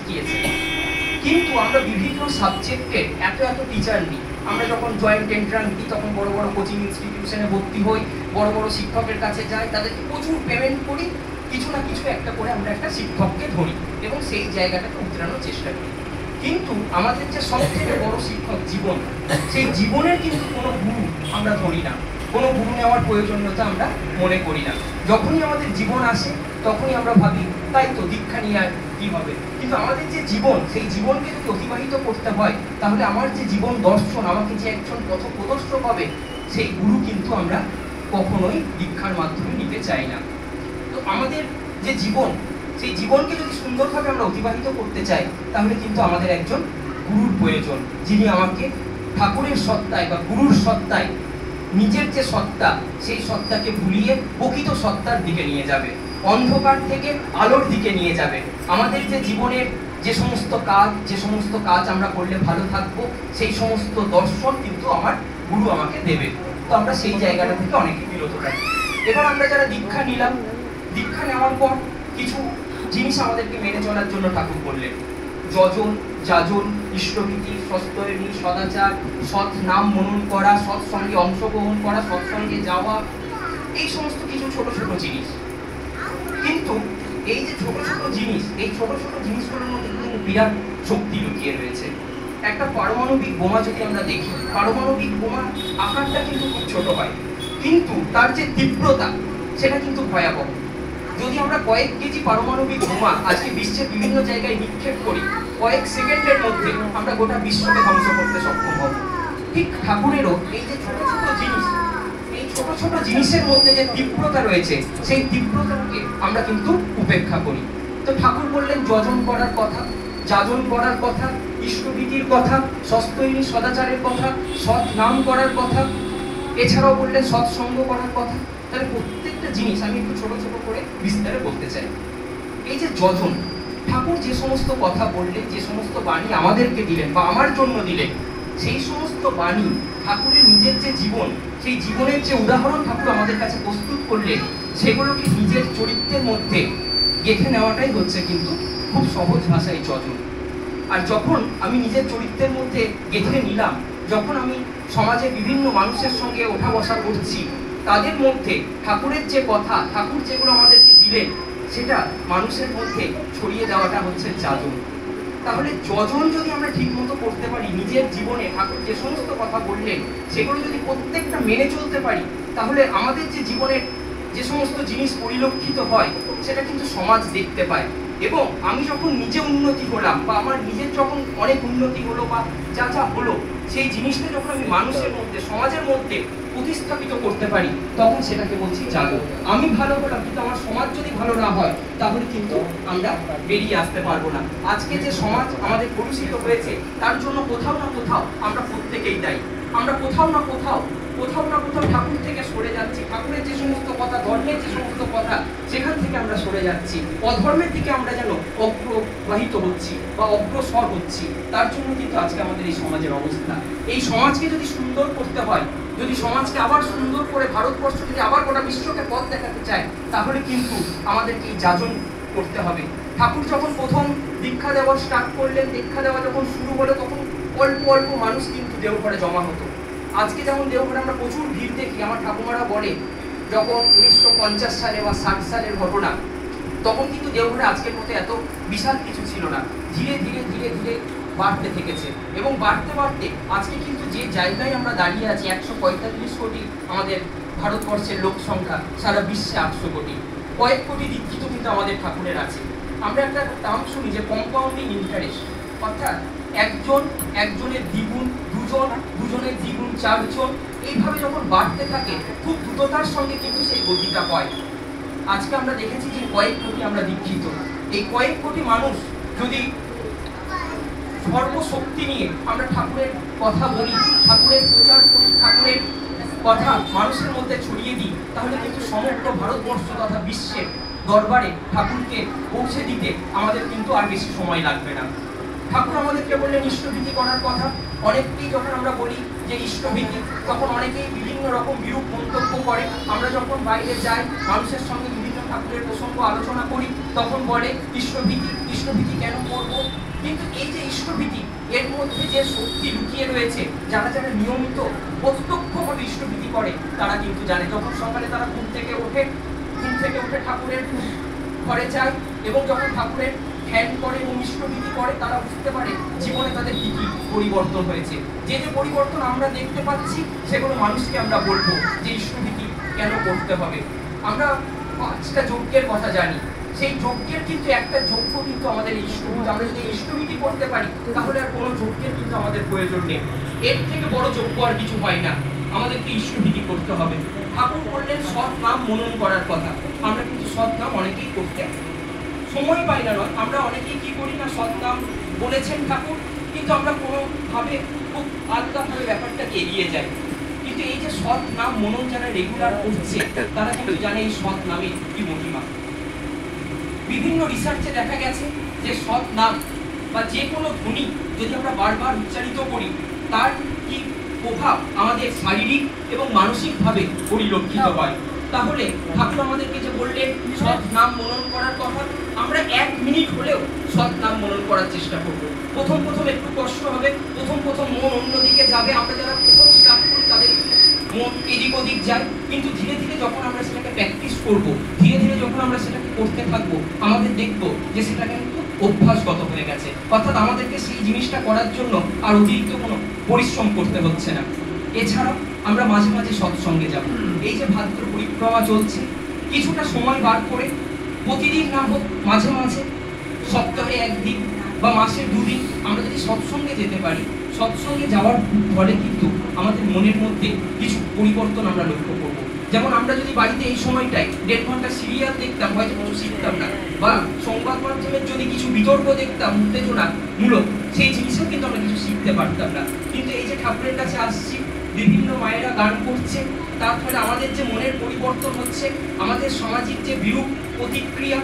শিখিয়েছে। কিন্তু আমরা বিভিন্ন সাবজেক্টে এত এত টিচার নিই। আমরা যখন জয়েন্ট এন্ট্রান্স দিই তখন বড় বড় কোচিং ইনস্টিটিউশনে ভর্তি হই, বড় বড় শিক্ষকের কাছে যাই, তাদেরকে প্রচুর পেমেন্ট করি, কিছু না কিছু একটা করে আমরা একটা শিক্ষককে ধরি এবং সেই জায়গাটাকে উতরানোর চেষ্টা করি। কিন্তু আমাদের যে সবথেকে বড় শিক্ষক জীবন, সেই জীবনের কিন্তু কোনো গুরু আমরা ধরি না, কোনো গুরু নেওয়ার প্রয়োজনীয়তা আমরা মনে করি না। যখনই আমাদের জীবন আসে তখনই আমরা ভাবি তাই তো দীক্ষা নিয়ে আর কি হবে। কিন্তু আমাদের যে জীবন, সেই জীবনকে যদি অতিবাহিত করতে হয় তাহলে আমার যে জীবন দর্শন, আমাকে যে একজন পথ প্রদর্শক হবে, সেই গুরু কিন্তু আমরা কখনোই দীক্ষার মাধ্যমে নিতে চাই না। তো আমাদের যে জীবন, সেই জীবনকে যদি সুন্দরভাবে আমরা অতিবাহিত করতে চাই তাহলে কিন্তু আমাদের একজন গুরুর প্রয়োজন, যিনি আমাকে ঠাকুরের সত্তায় বা গুরুর সত্তায় নিজের যে সত্তা, সেই সত্তাকে ভুলিয়ে প্রকৃত সত্তার দিকে নিয়ে যাবে, অন্ধকার থেকে আলোর দিকে নিয়ে যাবে। আমাদের যে জীবনের যে সমস্ত কাজ আমরা করলে ভালো থাকবো, সেই সমস্ত দর্শন কিন্তু আমার গুরু আমাকে দেবে। তো আমরা সেই জায়গাটা থেকে অনেকে বিরত থাকি। এবার আমরা যারা দীক্ষা নিলাম, দীক্ষা নেওয়ার পর কিছু জিনিস আমাদেরকে মেনে চলার জন্য ঠাকুর বললেন। যজন, যাজন, ইষ্টভীতি, সস্তয়নী, সদাচার, সৎ নাম মনন করা, সৎসঙ্গে অংশগ্রহণ করা, সৎসঙ্গে যাওয়া, এই সমস্ত কিছু ছোট ছোট জিনিস। কিন্তু এই যে ছোট ছোট জিনিস, এই ছোট ছোট জিনিসগুলোর মধ্যে কিন্তু বিরাট শক্তি লুকিয়ে রয়েছে। একটা পারমাণবিক বোমা যদি আমরা দেখি, পারমাণবিক বোমার আকারটা কিন্তু খুব ছোট হয়, কিন্তু তার যে তীব্রতা সেটা কিন্তু ভয়াবহ। যদি আমরা কয়েক কেজি পারমাণবিক বোমা আজকে বিশ্বের বিভিন্ন জায়গায় নিক্ষেপ করি, কয়েক সেকেন্ডের মধ্যে আমরা গোটা বিশ্বকে ধ্বংস করতে সক্ষম হব। ঠিক ঠাকুরেরও এই যে ছোট ছোট জিনিস, এই ছোট ছোট জিনিসের মধ্যে যে তীব্রতা রয়েছে, সেই তীব্রতাকে আমরা কিন্তু উপেক্ষা করি। তো ঠাকুর বললেন যজন করার কথা, যাজন করার কথা, ইষ্টভীতির কথা, সস্তয়নী সদাচারের কথা, সৎ নাম করার কথা, এছাড়াও বললেন সৎসঙ্গ করার কথা। তাহলে প্রত্যেকটা জিনিস আমি একটু ছোট ছোট করে বিস্তারে বলতে চাই। এই যে যজন, ঠাকুর যে সমস্ত কথা বললেন, যে সমস্ত বাণী আমাদেরকে দিলেন বা আমার জন্য দিলেন, সেই সমস্ত বাণী ঠাকুরের নিজের যে জীবন, সেই জীবনের যে উদাহরণ ঠাকুর আমাদের কাছে প্রস্তুত করলেন, সেগুলোকে নিজের চরিত্রের মধ্যে গেঁথে নেওয়াটাই হচ্ছে কিন্তু খুব সহজ ভাষায় যজন। আর যখন আমি নিজের চরিত্রের মধ্যে গেঁথে নিলাম, যখন আমি সমাজে বিভিন্ন মানুষের সঙ্গে ওঠা বসা করছি, তাদের মধ্যে ঠাকুরের যে কথা, ঠাকুর যেগুলো আমাদেরকে দিলেন, সেটা মানুষের মধ্যে ছড়িয়ে দেওয়াটা হচ্ছে যাজন। তাহলে যজন যদি আমরা ঠিক মতো করতে পারি, নিজের জীবনে ঠাকুর যে সমস্ত কথা বললেন সেগুলো যদি প্রত্যেকটা মেনে চলতে পারি, তাহলে আমাদের যে জীবনের যে সমস্ত জিনিস পরিলক্ষিত হয় সেটা কিন্তু সমাজ দেখতে পায়। এবং আমি যখন নিজে উন্নতি হলাম বা আমার নিজের যখন অনেক উন্নতি হলো বা যা যা হলো, সেই জিনিসটা যখন আমি মানুষের মধ্যে, সমাজের মধ্যে প্রতিস্থাপিত করতে পারি, তখন সেটাকে বলছি জাগো। আমি ভালো হলাম, কিন্তু আমার সমাজ যদি ভালো না হয় তাহলে কিন্তু আমরা বেরিয়ে আসতে পারবো না। আজকে যে সমাজ আমাদের কলুষিত হয়েছে, তার জন্য কোথাও না কোথাও আমরা প্রত্যেকেই দায়ী। আমরা কোথাও না কোথাও ঠাকুর থেকে সরে যাচ্ছি। ঠাকুরের যে সমস্ত কথা, ধর্মের যে সমস্ত কথা, সেখান থেকে আমরা সরে যাচ্ছি, অধর্মের দিকে আমরা যেন অগ্রবাহিত হচ্ছি বা অগ্রসর হচ্ছি। তার জন্য কিন্তু আজকে আমাদের এই সমাজের অবস্থা। এই সমাজকে যদি সুন্দর করতে হয়, যদি সমাজকে আবার সুন্দর করে ভারতবর্ষ যদি আবার গোটা বিশ্বকে পথ দেখাতে চায়, তাহলে কিন্তু আমাদেরকে এই যাজন করতে হবে। ঠাকুর যখন প্রথম দীক্ষা দেওয়া স্টার্ট করলেন, দীক্ষা দেওয়া যখন শুরু হলো, তখন অল্প অল্প মানুষ কিন্তু দেওঘরে জমা হতো। আজকে যেমন দেওঘরে আমরা প্রচুর ভিড় দেখি, আমার ঠাকুমারা বলে যখন 1950 সালে বা 60 সালের ঘটনা, তখন কিন্তু দেওঘরে আজকের মতো এত বিশাল কিছু ছিল না। ধীরে ধীরে ধীরে ধীরে বাড়তে থেকেছে এবং বাড়তে বাড়তে আজকে কিন্তু যে জায়গায় আমরা দাঁড়িয়ে আছি, 145 কোটি আমাদের ভারতবর্ষের লোক সংখ্যা, সারা বিশ্বে 800 কোটি, কয়েক কোটি দীক্ষিত কিন্তু আমাদের ঠাকুরের আছে। আমরা একটা টার্ম শুনি যে কম্পাউন্ডিং ইন্টারেস্ট, অর্থাৎ একজনের দ্বিগুণ, দুজনের দ্বিগুণ, 4 জন, এইভাবে যখন বাড়তে থাকে খুব দ্রুততার সঙ্গে কিন্তু সেই গতিটা হয়। আজকে আমরা দেখেছি যে কয়েক কোটি আমরা দীক্ষিত। এই কয়েক কোটি মানুষ যদি সর্বশক্তি নিয়ে আমরা ঠাকুরের কথা বলি, ঠাকুরের প্রচার করি, ঠাকুরের কথা মানুষের মধ্যে ছড়িয়ে দিই, তাহলে কিন্তু সমগ্র ভারতবর্ষ তথা বিশ্বের দরবারে ঠাকুরকে পৌঁছে দিতে আমাদের কিন্তু আর বেশি সময় লাগবে না। ঠাকুর আমাদেরকে বললেন ইষ্টভীতি করার কথা। অনেককেই যখন আমরা বলি যে ইষ্টভীতি, তখন অনেকেই বিভিন্ন রকম বিরূপ মন্তব্য করে। আমরা যখন বাইরে যাই, মানুষের সঙ্গে বিভিন্ন ঠাকুরের প্রসঙ্গ আলোচনা করি, তখন বলে ইষ্টভীতি কেন করবো, কিন্তু এই যে ইষ্টভীতি, এর মধ্যে যে শক্তি লুকিয়ে রয়েছে, যারা যারা নিয়মিত প্রত্যক্ষভাবে ইষ্টভীতি করে তারা কিন্তু জানে। যখন সকালে তারা ঘুম থেকে উঠে ঠাকুরের ঘরে যায় এবং যখন ঠাকুরের ধ্যান করে এবং ইষ্টভীতি করে, তারা বুঝতে পারে জীবনে তাদের কি কি পরিবর্তন হয়েছে। যে যে পরিবর্তন আমরা দেখতে পাচ্ছি সেগুলো মানুষকে আমরা বলবো যে ইষ্টভীতি কেন করতে হবে। আমরা 5টা যজ্ঞের কথা জানি, সেই যজ্ঞের কিন্তু একটা যজ্ঞ কিন্তু আমাদের ইষ্টভীতি। আমরা যদি ইষ্টভীতি করতে পারি তাহলে আর কোনো যজ্ঞের কিন্তু আমাদের প্রয়োজন নেই। এর থেকে বড় যজ্ঞ আর কিছু হয় না, আমাদেরকে ইষ্টভীতি করতে হবে। ঠাকুর বললেন সৎ নাম মনন করার কথা। আমরা কিন্তু সৎ নাম অনেকেই করতে সময় পাই না, নয় আমরা অনেকেই কি করি না, সৎ নাম বলেছেন ঠাকুর, কিন্তু আমরা কোনোভাবে খুব আলাদাভাবে ব্যাপারটাকে এড়িয়ে যাই। কিন্তু এই যে সৎ নাম মনন যারা রেগুলার করছে তারা কিন্তু জানে এই সৎ নামের কি মহিমা। বিভিন্ন রিসার্চে দেখা গেছে যে সৎ নাম বা যে কোনো ধ্বনি যদি আমরা বারবার উচ্চারিত করি তার কি প্রভাব আমাদের শারীরিক এবং মানসিকভাবে পরিলক্ষিত হয়। তাহলে ঠাকুর আমাদেরকে যে বললেন সৎ নাম মনন করার কথা, আমরা 1 মিনিট হলেও সৎ নাম মনন করার চেষ্টা করব। প্রথম একটু কষ্ট হবে, প্রথম মন অন্যদিকে যাবে। আমরা যারা প্রথম স্টার্ট করি তাদের মন এদিক ওদিক যায়, কিন্তু ধীরে ধীরে যখন আমরা সেটাকে প্র্যাকটিস করব, ধীরে ধীরে যখন আমরা সেটাকে করতে থাকবো, আমাদের দেখবো যে সেটা কিন্তু অভ্যাসগত হয়ে গেছে। অর্থাৎ আমাদেরকে সেই জিনিসটা করার জন্য আর অতিরিক্ত কোনো পরিশ্রম করতে হচ্ছে না। এছাড়াও আমরা মাঝে মাঝে সৎসঙ্গে যাব। এই যে ভাদ্র পরিক্রমা চলছে, কিছুটা সময় বার করে প্রতিদিন না হোক মাঝে মাঝে সপ্তাহে 1 দিন বা মাসে 2 দিন আমরা যদি সৎসঙ্গে যেতে পারি, সৎসঙ্গে যাওয়ার ফলে কিন্তু আমাদের মনের মধ্যে কিছু পরিবর্তন আমরা লক্ষ্য করব। যেমন আমরা যদি বাড়িতে এই সময়টায় 1.5 ঘন্টা সিরিয়াল দেখতাম, হয়তো কিছু শিখতাম না, বা সংবাদ মাধ্যমের যদি কিছু বিতর্ক দেখতাম উত্তেজনা মূলক, সেই জিনিসও কিন্তু আমরা কিছু শিখতে পারতাম না। কিন্তু এই যে ঠাকুরের কাছে আসছি, বিভিন্ন মায়েরা গান করছে, তার ফলে আমাদের যে মনের পরিবর্তন হচ্ছে, আমাদের সামাজিক যে বিরূপ প্রতিক্রিয়া